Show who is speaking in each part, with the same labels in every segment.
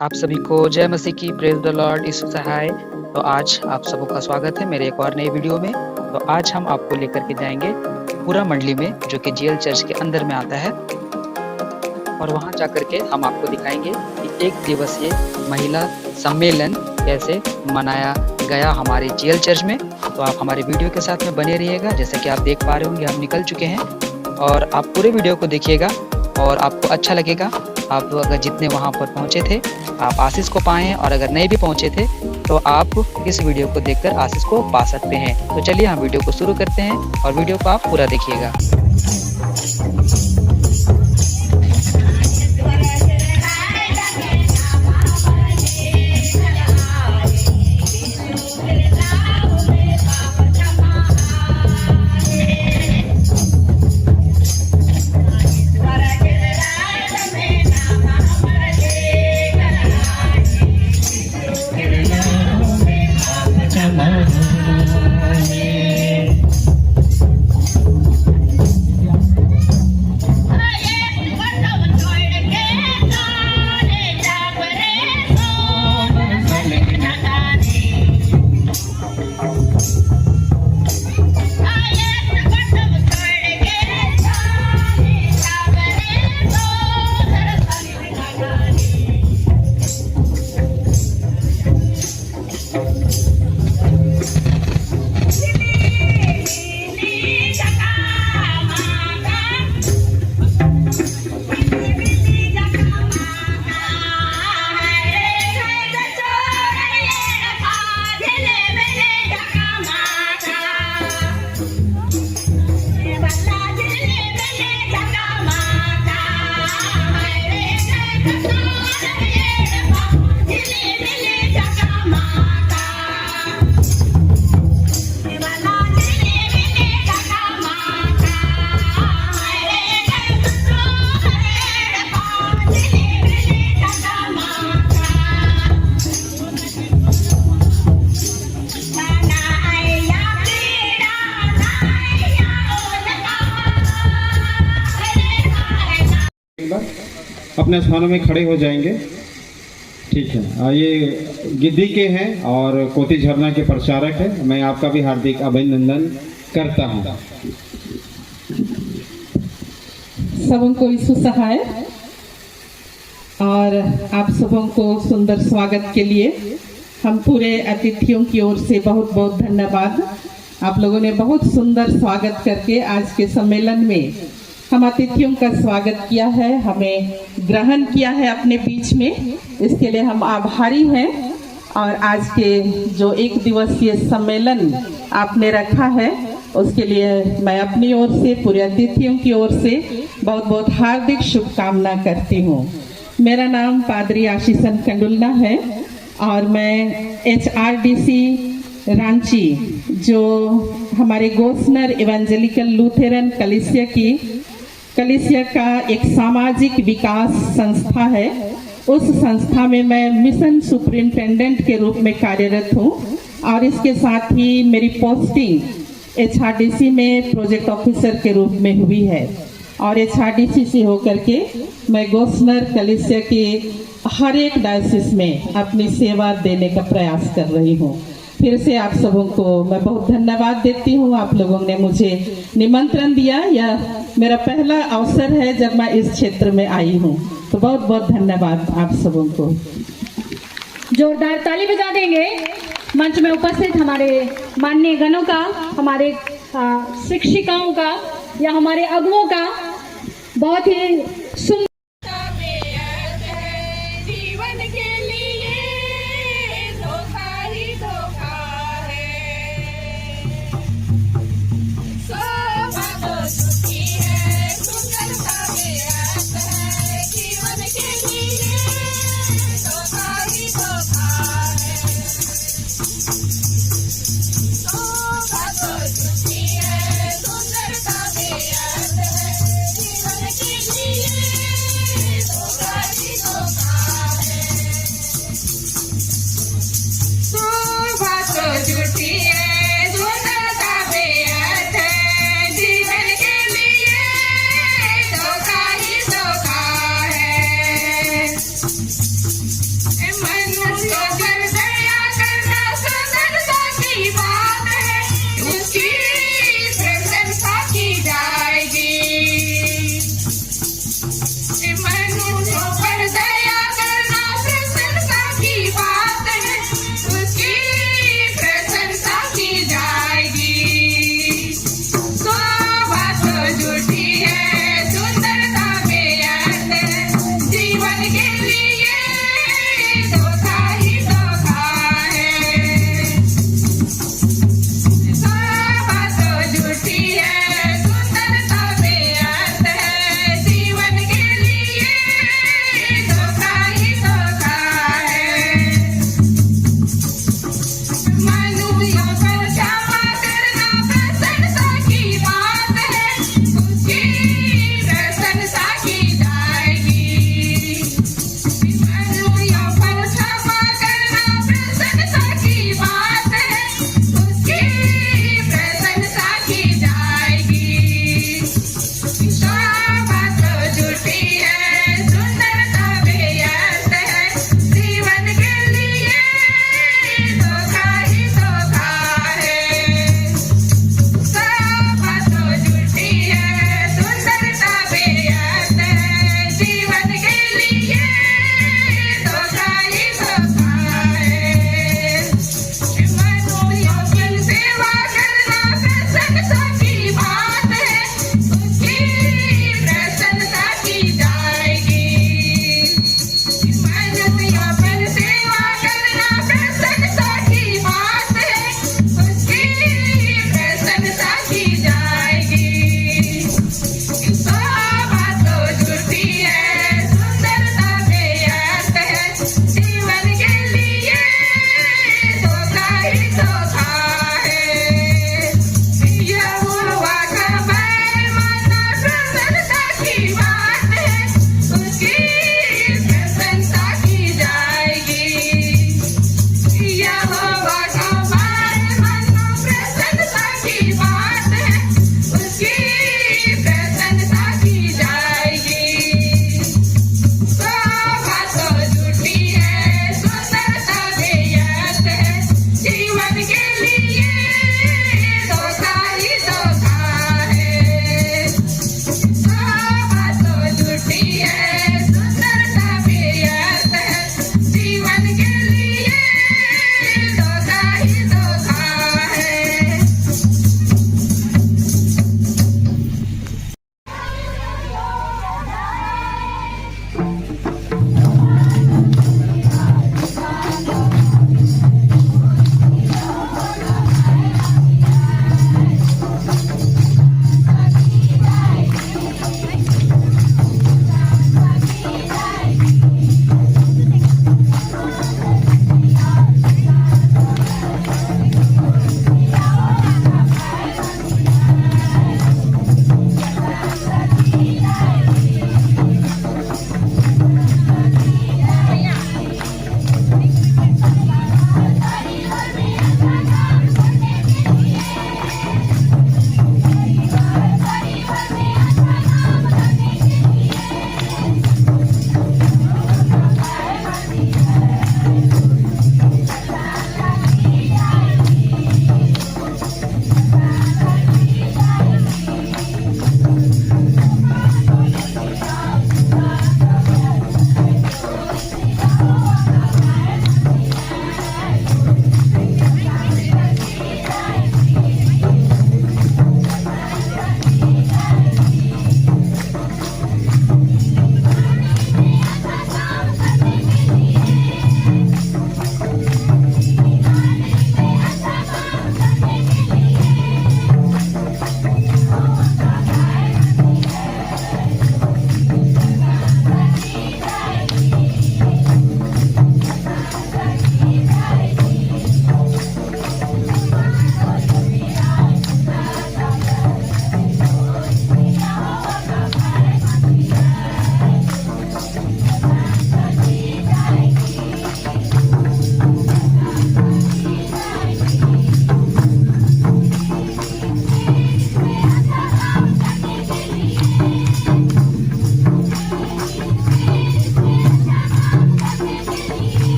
Speaker 1: आप सभी को जय मसीह की, प्रेज द लॉर्ड, यीशु सहाय। तो आज आप सबों का स्वागत है मेरे एक और नए वीडियो में। तो आज हम आपको लेकर के जाएंगे पूरा मंडली में, जो कि जीएल चर्च के अंदर में आता है, और वहां जाकर के हम आपको दिखाएंगे कि एक दिवसीय महिला सम्मेलन कैसे मनाया गया हमारे जीएल चर्च में। तो आप हमारे वीडियो के साथ में बने रहिएगा। जैसे कि आप देख पा रहे होंगे, हम निकल चुके हैं और आप पूरे वीडियो को देखिएगा और आपको अच्छा लगेगा। आप अगर जितने वहाँ पर पहुँचे थे आप आशीष को पाएँ, और अगर नहीं भी पहुँचे थे तो आप इस वीडियो को देखकर आशीष को पा सकते हैं। तो चलिए हम वीडियो को शुरू करते हैं और वीडियो को आप पूरा देखिएगा।
Speaker 2: अपने स्थानों में खड़े हो जाएंगे। ठीक है, ये गिद्दी के हैं और कोती झरना के प्रचारक हैं। मैं आपका भी हार्दिक अभिनंदन करता हूँ।
Speaker 3: सबों को यीशु सहाय, और आप सबों को सुंदर स्वागत के लिए हम पूरे अतिथियों की ओर से बहुत बहुत धन्यवाद। आप लोगों ने बहुत सुंदर स्वागत करके आज के सम्मेलन में हम अतिथियों का स्वागत किया है, हमें ग्रहण किया है अपने बीच में। इसके लिए हम आभारी हैं। और आज के जो एक दिवसीय सम्मेलन आपने रखा है, उसके लिए मैं अपनी ओर से, पूरे अतिथियों की ओर से बहुत बहुत हार्दिक शुभकामना करती हूँ। मेरा नाम पादरी आशीषन कंडुलना है और मैं HRDC रांची, जो हमारे गोस्नर इवेंजेलिकल लूथेरन कलीसिया का एक सामाजिक विकास संस्था है, उस संस्था में मैं मिशन सुपरिंटेंडेंट के रूप में कार्यरत हूँ। और इसके साथ ही मेरी पोस्टिंग HRDC में प्रोजेक्ट ऑफिसर के रूप में हुई है। और HRDC से होकर के मैं गोस्नर कलीसिया के हर एक डायसिस में अपनी सेवा देने का प्रयास कर रही हूँ। फिर से आप सबों को मैं बहुत धन्यवाद देती हूँ। आप लोगों ने मुझे निमंत्रण दिया, यह मेरा पहला अवसर है जब मैं इस क्षेत्र में आई हूँ। तो बहुत बहुत धन्यवाद आप सबों को।
Speaker 4: जोरदार ताली बजा देंगे मंच में उपस्थित हमारे माननीय गणों का, हमारे शिक्षिकाओं का या हमारे अगुओं का। बहुत ही सुंदर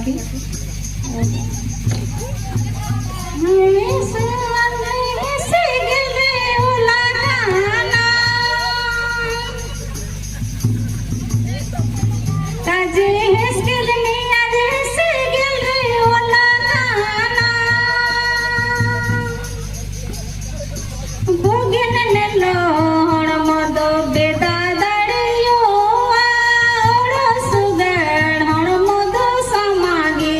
Speaker 4: करके।
Speaker 5: समागे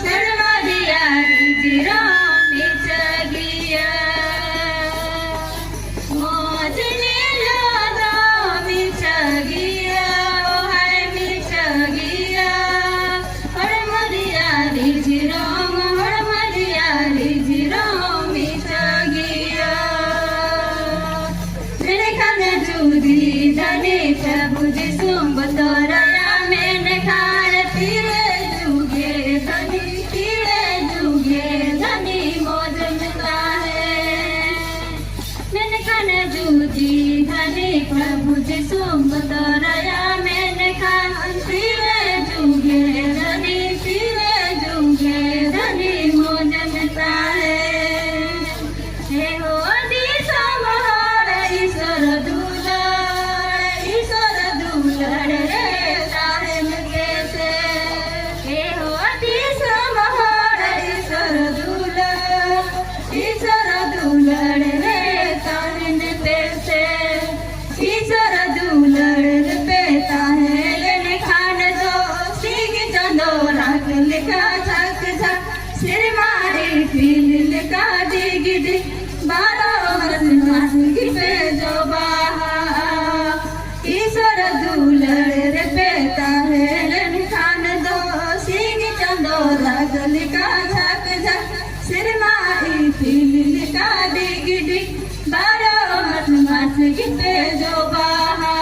Speaker 5: शर्मरिया रिजिरा मिचगिया मोजने लादा मिचगिया ओ है मिचगिया हरमरिया रिजिरा हरमरिया रिजिरा मिचगिया मेरे खाने चूड़ी धनी प्रभु जी सुम तोरया मैंने खान पीरे जुगे धनी मौज मिलता है मैंने खाने जूदी धनी प्रभु जी सुम तोरया मैंने खान पीरे जुगे धनी मौज मिलता है हे हो दिशा महार ईश्वर दुलड़ रे साहेब कैसे हे हो दिशा महार ईश्वर दुलड़ रे ताहन पैसे ईश्वर दुलड़ पेता है लेने खान दो सिंह चंदो रख लिखा झक झक सिर मारे फील लिखा दिग दिग बारो मस पे जो बाहा ईश्वर दुलड़ रे पेता है लेने खान दो सिंह चंदो रख लिखा झक झक सिर मारे फील लिखा दिग दिग बारो मस पे जो बाहा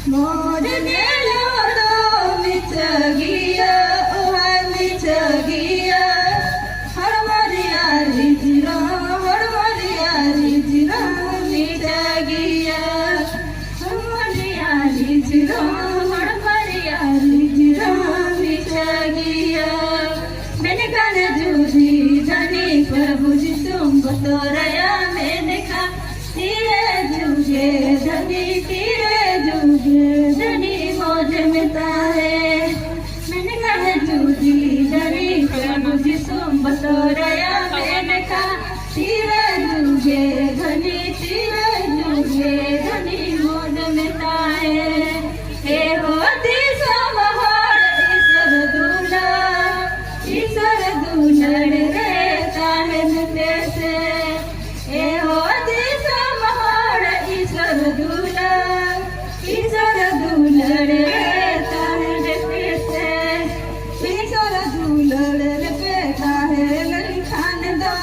Speaker 5: मोर ने लो मिचगिया हरमरिया रिजिरा मिचगिया हरमरिया रिजिरा मिचगिया मैंने कान जूदी धनी प्रभु जी तुम बतोरया मैंने खा तीरे जुगे धनी मौज मिलता है मैंने कान जूदी धनी प्रभु जी तुम बतोरया मैंने खा तीरे जुगे धनी मौज मिलता है हे हो दिशा महार ईश्वर दुलड़ रे ताहन पैसे ए हो दिशा महार ईश्वर दुलड़ रे ताहन पैसे ईश्वर दुलड़ रे पेता है लड़ी खान दो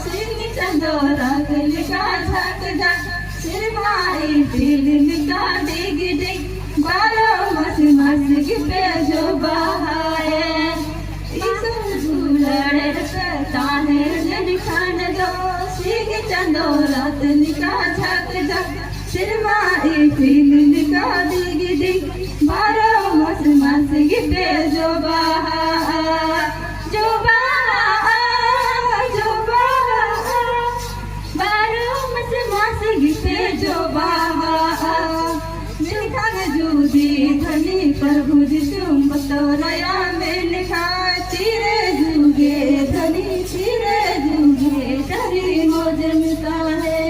Speaker 5: सिंह चंदो रख लिखा झक झक सिर मारी दिल लिखा दिग दिग बारो मस पे जो बहाए ईश्वर दुलड़ रे पेता है लड़ी खान दो सिंह चंदो रख लिखा झक झक सिर मारी दिल लिखा दिग दिग बारो मस पे जो बहा बारो मस पे जो बहा जूदी धनी प्रभु जी तुम बतोरया मैंने खा तीरे जुगे धनी मौज मिलता है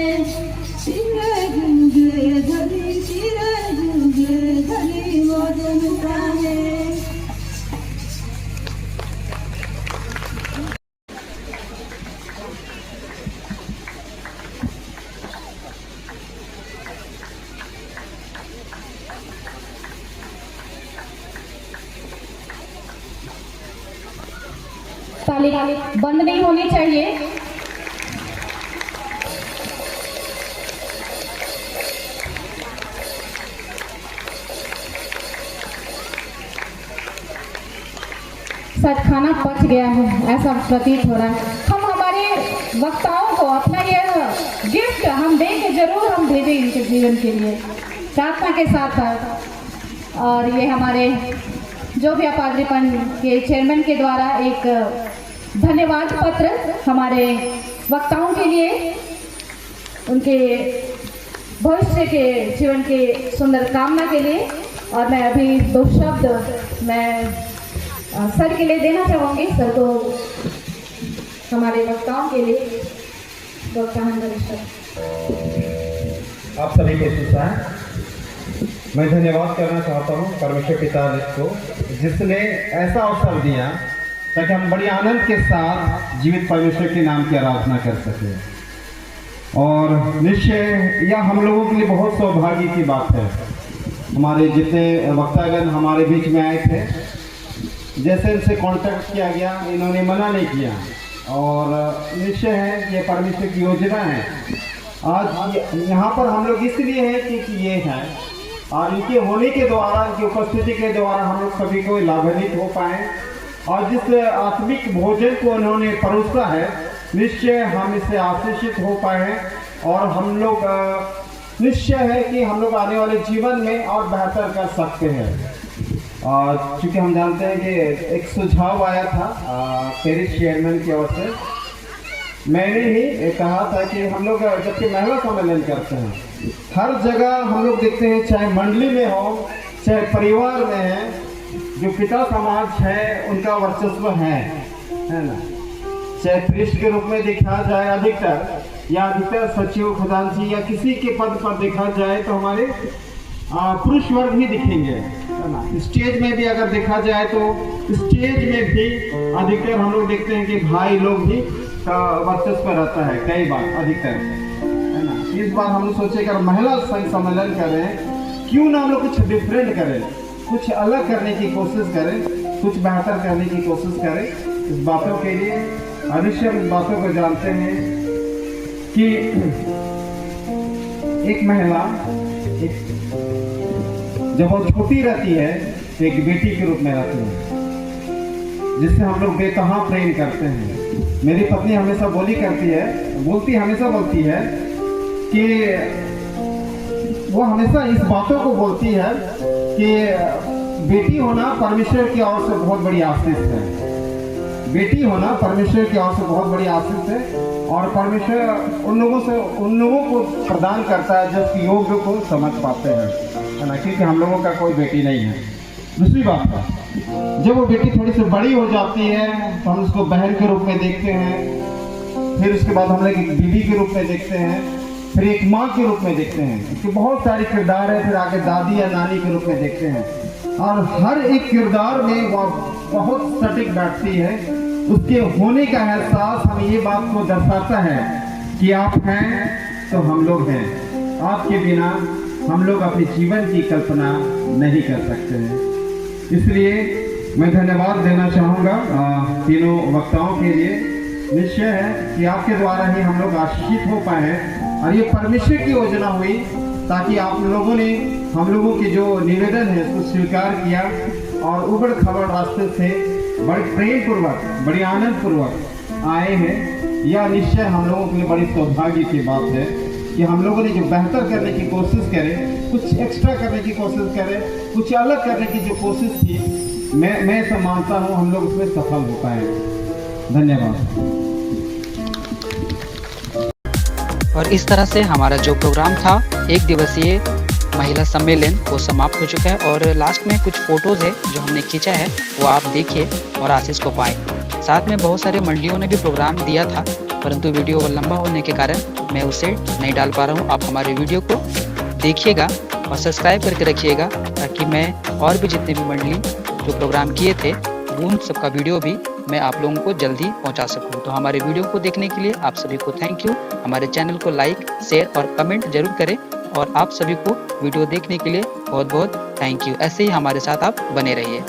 Speaker 5: तीरे जुगे धनी मौज मिलता है
Speaker 4: ताली बंद नहीं होनी चाहिए। शायद खाना पच गया है ऐसा प्रतीत हो रहा है। हम हमारे वक्ताओं को अपना यह गिफ्ट हम देंगे, जरूर हम भेजें इनके जीवन के लिए प्रार्थना के साथ साथ। और ये हमारे जो भी पादरीपन के चेयरमैन के द्वारा एक धन्यवाद पत्र हमारे वक्ताओं के लिए, उनके भविष्य के जीवन के सुंदर कामना के लिए। और मैं अभी 2 शब्द मैं सर के लिए देना चाहूँगी। सर को हमारे वक्ताओं के लिए डॉक्टर हंदर।
Speaker 2: आप सभी को सुनता है। मैं धन्यवाद करना चाहता हूँ परमेश्वर पिता को, जिसने ऐसा अवसर दिया ताकि हम बड़ी आनंद के साथ जीवित परमेश्वर के नाम की आराधना कर सकें। और निश्चय यह हम लोगों के लिए बहुत सौभाग्य की बात है। हमारे जितने वक्तागण हमारे बीच में आए थे, जैसे इनसे कांटेक्ट किया गया, इन्होंने मना नहीं किया। और निश्चय है ये परमेश्वर की योजना है। आज यहाँ पर हम लोग इसलिए हैं क्योंकि ये है, और इनके होने के द्वारा, इनकी उपस्थिति के द्वारा हम लोग सभी को लाभान्वित हो पाए। और जिस आत्मिक भोजन को उन्होंने परोसा है, निश्चय हम इससे आशीषित हो पाए। और हम लोग निश्चय है कि हम लोग आने वाले जीवन में और बेहतर कर सकते हैं। और चूँकि हम जानते हैं कि एक सुझाव आया था पेरिस चेयरमैन की ओर से, मैंने ही कहा था कि हम लोग जबकि महिला सम्मेलन करते हैं, हर जगह हम लोग देखते हैं, चाहे मंडली में हो, चाहे परिवार में है, जो पिता समाज है उनका वर्चस्व है ना। चाहे प्रीस्ट के रूप में देखा जाए अधिकतर, या अधिकतर सचिव खजांची या किसी के पद पर देखा जाए तो हमारे पुरुष वर्ग ही दिखेंगे, है ना। स्टेज में भी अगर देखा जाए तो स्टेज में भी अधिकतर हम लोग देखते हैं कि भाई लोग ही का वर्चस्व रहता है कई बार, अधिकतर, है ना। इस बार हम लोग सोचे अगर महिला संघ सम्मेलन करें, क्यों ना हम लोग कुछ डिफरेंट करें, कुछ अलग करने की कोशिश करें, कुछ बेहतर करने की कोशिश करें। इस बातों के लिए अवश्य इस बातों को जानते हैं कि एक महिला जब वो छोटी रहती है तो एक बेटी के रूप में रहती है, जिससे हम लोग बेतहा प्रेम करते हैं। मेरी पत्नी हमेशा बोलती है कि वो हमेशा इस बातों को बोलती है कि बेटी होना परमेश्वर की ओर से बहुत बड़ी आशीष है। बेटी होना परमेश्वर की ओर से बहुत बड़ी आशीष है, और परमेश्वर उन लोगों को प्रदान करता है जो योग्य को समझ पाते हैं, है ना, क्योंकि हम लोगों का कोई बेटी नहीं है। दूसरी बात है, जब वो बेटी थोड़ी सी बड़ी हो जाती है तो हम उसको बहन के रूप में देखते हैं, फिर उसके बाद हम लोग एक बीवी के रूप में देखते हैं, फिर एक माँ के रूप में देखते हैं। उसके बहुत सारे किरदार है, फिर आगे दादी या नानी के रूप में देखते हैं। और हर एक किरदार में वह बहुत सटीक बैठती है। उसके होने का एहसास हमें ये बात को दर्शाता है कि आप हैं तो हम लोग हैं, आपके बिना हम लोग अपने जीवन की कल्पना नहीं कर सकते हैं। इसलिए मैं धन्यवाद देना चाहूँगा तीनों वक्ताओं के लिए। निश्चय है कि आपके द्वारा ही हम लोग आशीषित हो पाए हैं, और ये परमेश्वर की योजना हुई ताकि आप लोगों ने हम लोगों के जो निवेदन है उसको स्वीकार किया, और उबड़ खबड़ रास्ते से बड़े प्रेम पूर्वक, बड़ी आनंद पूर्वक आए हैं। यह निश्चय हम लोगों के लिए बड़ी सौभाग्य की बात है कि हम लोगों ने जो बेहतर करने की कोशिश करें, कुछ एक्स्ट्रा करने की कोशिश करें, कुछ अलग करने की जो कोशिश की, मैं तो मानता हूँ हम लोग उसमें सफल हो पाए। धन्यवाद।
Speaker 1: और इस तरह से हमारा जो प्रोग्राम था, एक दिवसीय महिला सम्मेलन, वो समाप्त हो चुका है। और लास्ट में कुछ फोटोज़ है जो हमने खींचा है, वो आप देखिए और आशीष को पाएँ। साथ में बहुत सारे मंडलियों ने भी प्रोग्राम दिया था, परंतु वीडियो लंबा होने के कारण मैं उसे नहीं डाल पा रहा हूँ। आप हमारे वीडियो को देखिएगा और सब्सक्राइब करके रखिएगा, ताकि मैं और भी जितने भी मंडली जो प्रोग्राम किए थे उन सबका वीडियो भी मैं आप लोगों को जल्दी पहुंचा सकूं। तो हमारे वीडियो को देखने के लिए आप सभी को थैंक यू। हमारे चैनल को लाइक, शेयर और कमेंट जरूर करें, और आप सभी को वीडियो देखने के लिए बहुत बहुत थैंक यू। ऐसे ही हमारे साथ आप बने रहिए।